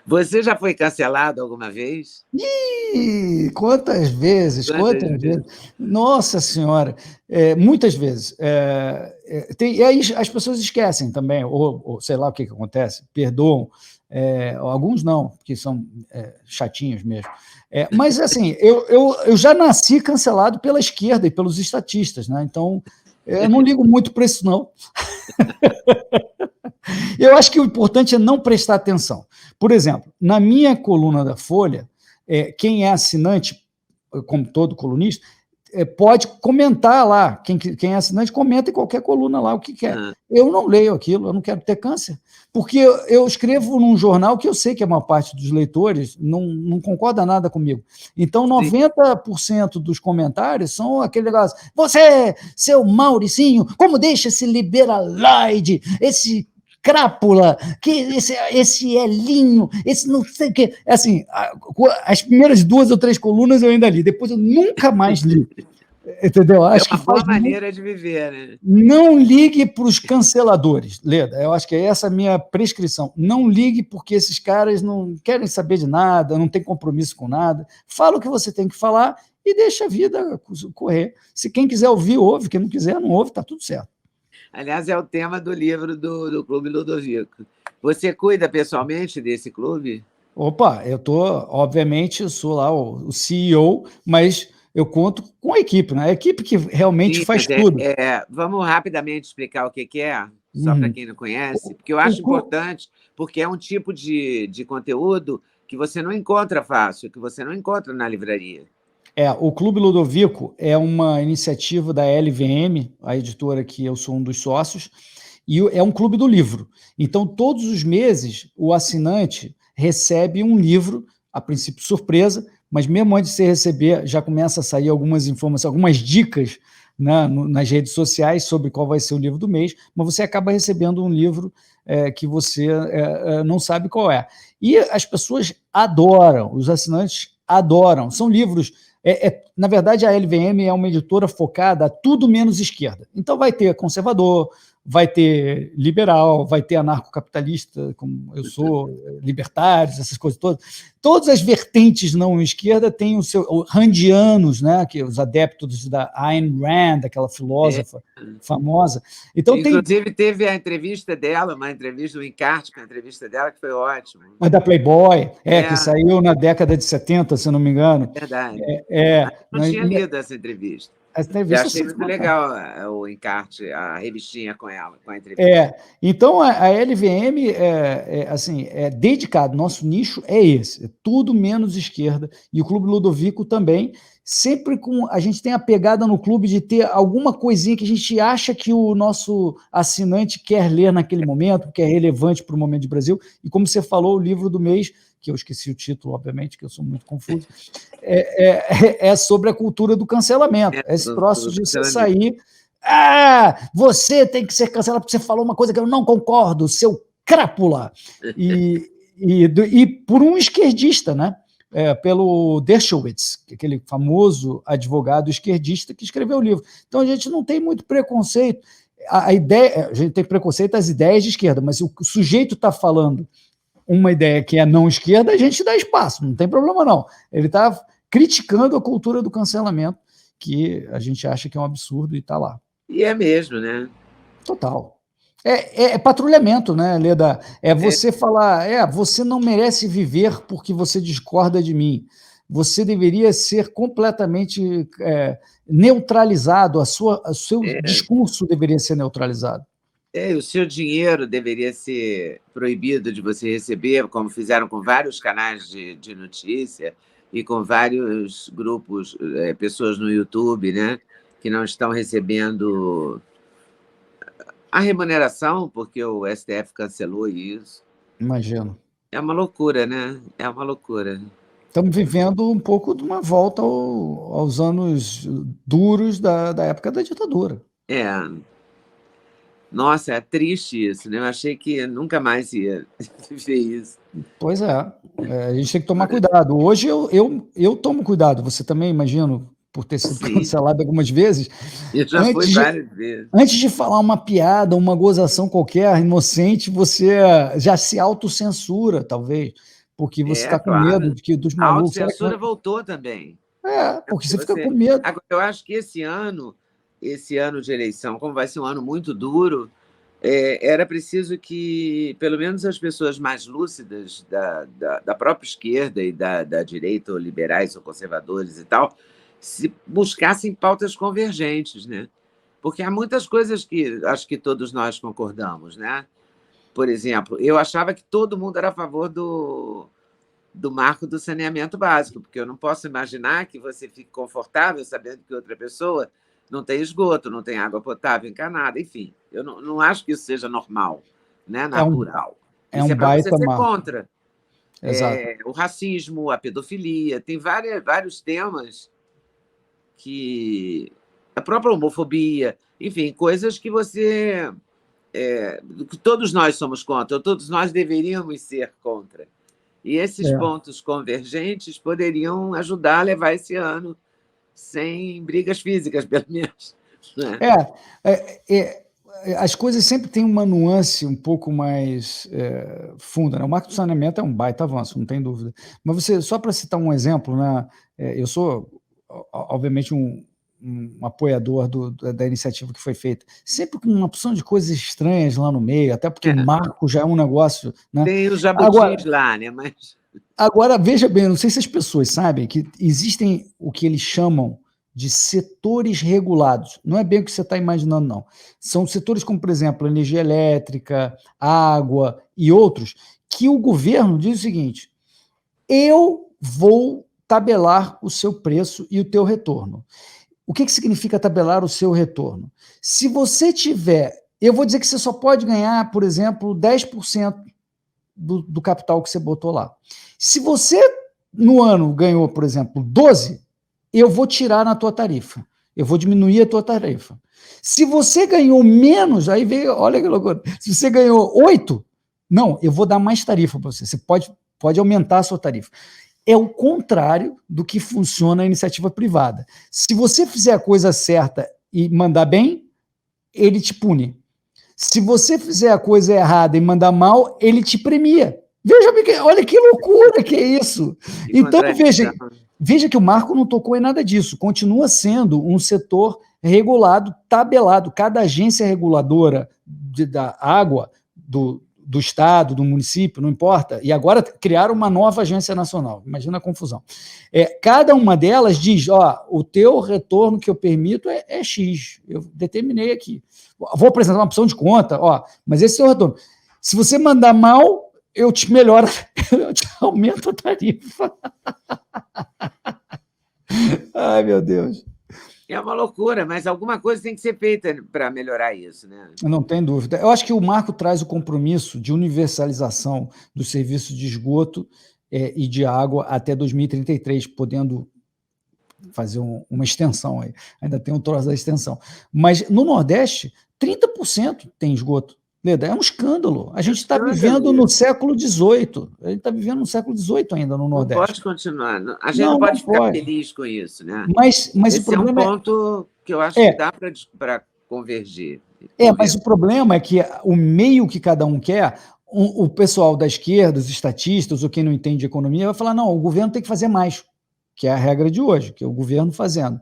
Você já foi cancelado alguma vez? Ih, quantas vezes, quantas vezes. Nossa Senhora, muitas vezes. E aí as pessoas esquecem também, ou sei lá o que acontece, perdoam. Alguns não, porque são chatinhos mesmo. Mas, assim, eu já nasci cancelado pela esquerda e pelos estatistas, né? Então, eu não ligo muito para isso, não. Eu acho que o importante é não prestar atenção. Por exemplo, na minha coluna da Folha, quem é assinante, como todo colunista, pode comentar lá. Quem é assinante comenta em qualquer coluna lá o que quer. Eu não leio aquilo, eu não quero ter câncer. Porque eu escrevo num jornal que eu sei que a maior parte dos leitores não concorda nada comigo. Então, 90% dos comentários são aquele negócio: você, seu Mauricinho, como deixa esse liberaloide, esse crápula, que esse Elinho, esse não sei o quê. Assim, as primeiras 2 ou 3 colunas eu ainda li, depois eu nunca mais li. Entendeu? Acho que uma boa maneira de viver, né? Não ligue para os canceladores, Leda. Eu acho que é essa a minha prescrição. Não ligue porque esses caras não querem saber de nada, não tem compromisso com nada. Fala o que você tem que falar e deixa a vida correr. Se quem quiser ouvir, ouve. Quem não quiser, não ouve, está tudo certo. Aliás, é o tema do livro do Clube Ludovico. Você cuida pessoalmente desse clube? Opa, obviamente, eu sou lá o CEO, mas eu conto com a equipe, né? A equipe que realmente faz tudo. Vamos rapidamente explicar o que é, só para quem não conhece, porque eu acho importante, porque é um tipo de conteúdo que você não encontra fácil, que você não encontra na livraria. O Clube Ludovico é uma iniciativa da LVM, a editora que eu sou um dos sócios, e é um clube do livro. Então, todos os meses, o assinante recebe um livro, a princípio surpresa, mas mesmo antes de você receber, já começa a sair algumas informações, algumas dicas, né, nas redes sociais sobre qual vai ser o livro do mês, mas você acaba recebendo um livro que você não sabe qual é. E as pessoas adoram, os assinantes adoram. São livros... na verdade, a LVM é uma editora focada a tudo menos esquerda. Então, vai ter conservador, vai ter liberal, vai ter anarcocapitalista, como eu sou, libertários, essas coisas todas. Todas as vertentes não esquerda têm o seu... randianos, né, que os adeptos da Ayn Rand, aquela filósofa famosa. Então, inclusive, teve a entrevista dela, uma entrevista, um encarte com a entrevista dela, que foi ótimo. A da Playboy, que saiu na década de 70, se não me engano. É verdade. Não tinha lido essa entrevista. Eu achei muito legal o encarte, a revistinha com ela, com a entrevista. Então, a LVM assim, é dedicado, nosso nicho é esse, é tudo menos esquerda, e o Clube Ludovico também, sempre a gente tem a pegada no clube de ter alguma coisinha que a gente acha que o nosso assinante quer ler naquele momento, que é relevante para o momento de Brasil, e como você falou, o livro do mês, que eu esqueci o título, obviamente, que eu sou muito confuso, é sobre a cultura do cancelamento. Esse troço de você sair... você tem que ser cancelado porque você falou uma coisa que eu não concordo, seu crápula. E por um esquerdista, né? Pelo Dershowitz, aquele famoso advogado esquerdista que escreveu o livro. Então, a gente não tem muito preconceito. A gente tem preconceito às ideias de esquerda, mas o sujeito está falando uma ideia que é não esquerda, a gente dá espaço, não tem problema não. Ele está criticando a cultura do cancelamento, que a gente acha que é um absurdo e está lá. E é mesmo, né? Total. É patrulhamento, né, Leda? É você falar, você não merece viver porque você discorda de mim. Você deveria ser completamente neutralizado, o seu discurso deveria ser neutralizado. O seu dinheiro deveria ser proibido de você receber, como fizeram com vários canais de notícia e com vários grupos, pessoas no YouTube, né, que não estão recebendo a remuneração, porque o STF cancelou isso. Imagino. É uma loucura, né? É uma loucura. Estamos vivendo um pouco de uma volta aos anos duros da época da ditadura. É, nossa, é triste isso, né? Eu achei que nunca mais ia viver isso. Pois é, a gente tem que tomar cuidado. Hoje eu tomo cuidado, você também, imagino, por ter sido Sim, cancelado algumas vezes. eu já fui Antes de, várias vezes. antes de falar uma piada, uma gozação qualquer, inocente, você já se autocensura, talvez, porque você É, está com medo claro. de que dos A malucos. Será que autocensura voltou também. É porque porque você fica você. com medo. Agora, eu acho que esse ano de eleição, como vai ser um ano muito duro, era preciso que, pelo menos, as pessoas mais lúcidas da própria esquerda e da direita, ou liberais ou conservadores e tal, se buscassem pautas convergentes, né? Porque há muitas coisas que acho que todos nós concordamos, né? Por exemplo, eu achava que todo mundo era a favor do marco do saneamento básico, porque eu não posso imaginar que você fique confortável sabendo que outra pessoa não tem esgoto, não tem água potável encanada, enfim. Eu não acho que isso seja normal, né? É um, Natural. é Isso um é para você baita ser marco. contra. Exato. O racismo, a pedofilia, tem vários temas que. A própria homofobia, enfim, coisas que você. Que todos nós somos contra, ou todos nós deveríamos ser contra. E esses É. pontos convergentes poderiam ajudar a levar esse ano sem brigas físicas, pelo menos. Né? As coisas sempre têm uma nuance um pouco mais funda, né? O marco do saneamento é um baita avanço, não tem dúvida. Mas você, só para citar um exemplo, né? Eu sou, obviamente, um apoiador da iniciativa que foi feita, sempre com uma opção de coisas estranhas lá no meio, até porque marco já é um negócio, né? Tem os jabutis Agora, lá, né? Mas veja bem, não sei se as pessoas sabem que existem o que eles chamam de setores regulados. Não é bem o que você está imaginando, não. São setores como, por exemplo, energia elétrica, água e outros, que o governo diz o seguinte: eu vou tabelar o seu preço e o teu retorno. O que significa tabelar o seu retorno? Se você tiver, eu vou dizer que você só pode ganhar, por exemplo, 10% do capital que você botou lá. Se você, no ano, ganhou, por exemplo, 12, eu vou tirar na tua tarifa. Eu vou diminuir a tua tarifa. Se você ganhou menos, aí veio, olha que loucura. Se você ganhou 8, não, eu vou dar mais tarifa para você. Você pode aumentar a sua tarifa. É o contrário do que funciona a iniciativa privada. Se você fizer a coisa certa e mandar bem, ele te pune. Se você fizer a coisa errada e mandar mal, ele te premia. Veja, olha que loucura que é isso. Então, veja que o Marco não tocou em nada disso. Continua sendo um setor regulado, tabelado. Cada agência reguladora da água, do estado, do município, não importa. E agora criaram uma nova agência nacional. Imagina a confusão. Cada uma delas diz: o teu retorno que eu permito é X. Eu determinei aqui. Vou apresentar uma opção de conta, mas esse é o retorno. Se você mandar mal, eu te melhoro, eu te aumento a tarifa. Ai, meu Deus. É uma loucura, mas alguma coisa tem que ser feita para melhorar isso, né? Não tem dúvida. Eu acho que o marco traz o compromisso de universalização do serviço de esgoto e de água até 2033, podendo fazer uma extensão aí. Ainda tem um troço da extensão. Mas no Nordeste, 30% tem esgoto. Leda, é um escândalo. A gente está vivendo no século XVIII. A gente está vivendo no século XVIII ainda no Nordeste. Não pode continuar. A gente não pode ficar feliz com isso, né? Mas esse o problema é um ponto que eu acho que dá para convergir. Mas o problema é que o meio que cada um quer, o pessoal da esquerda, os estatistas, ou quem não entende de economia, vai falar: não, o governo tem que fazer mais, que é a regra de hoje, que é o governo fazendo.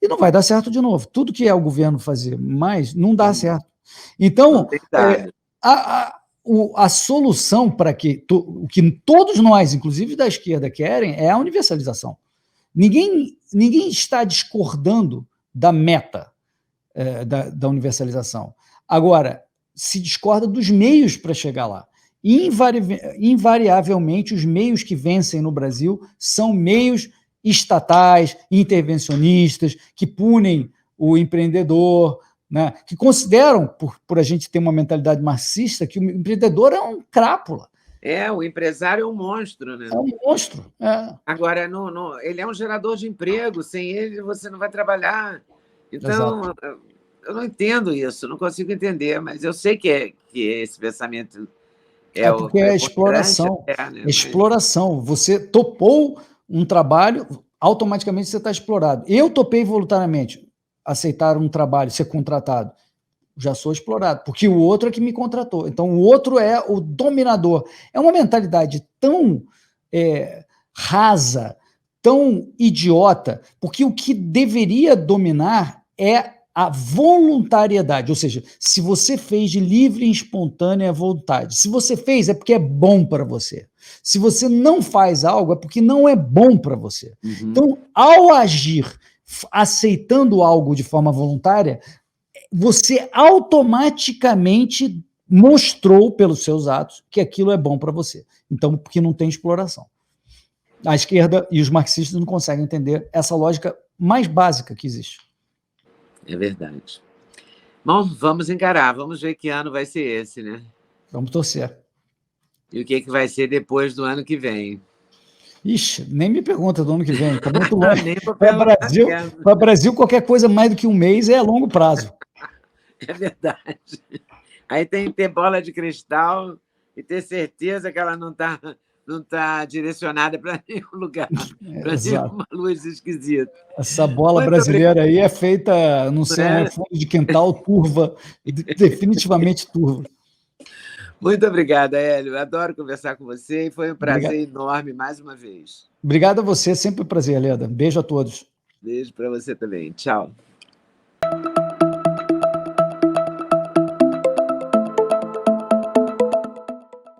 E não vai dar certo de novo. Tudo que é o governo fazer mais, não dá certo. Então, a solução para o que todos nós, inclusive da esquerda, querem é a universalização. Ninguém está discordando da meta da universalização. Agora, se discorda dos meios para chegar lá. Invariavelmente, os meios que vencem no Brasil são meios estatais, intervencionistas, que punem o empreendedor, né, que consideram, por a gente ter uma mentalidade marxista, que o empreendedor é um crápula. O empresário é um monstro, né? É um monstro. Agora, ele é um gerador de emprego, sem ele você não vai trabalhar. Então, eu não entendo isso, não consigo entender, mas eu sei que esse pensamento É porque é preponderante, exploração. né? É exploração. Você topou um trabalho, automaticamente você está explorado. Eu topei voluntariamente aceitar um trabalho, ser contratado. Já sou explorado, porque o outro é que me contratou. Então, o outro é o dominador. É uma mentalidade tão rasa, tão idiota, porque o que deveria dominar é a voluntariedade, ou seja, se você fez de livre e espontânea vontade, se você fez é porque é bom para você. Se você não faz algo é porque não é bom para você. Uhum. Então, ao agir aceitando algo de forma voluntária, você automaticamente mostrou pelos seus atos que aquilo é bom para você. Então, porque não tem exploração. A esquerda e os marxistas não conseguem entender essa lógica mais básica que existe. É verdade. Bom, vamos encarar, vamos ver que ano vai ser esse, né? Vamos torcer. E o que vai ser depois do ano que vem? Ixi, nem me pergunta do ano que vem, está muito longe. Nem vou Para perguntar Brasil, mesmo. para Brasil, qualquer coisa mais do que um mês é a longo prazo. É verdade. Aí tem que ter bola de cristal e ter certeza que ela não tá direcionada para nenhum lugar, para nenhuma luz esquisita. Essa bola Muito brasileira aí é feita, não sei, um fundo de quintal turva, definitivamente turva. Muito obrigada, Hélio. Adoro conversar com você e foi um prazer Obrigado. enorme mais uma vez. Obrigado a você, sempre um prazer, Leda. Beijo a todos. Beijo para você também. Tchau.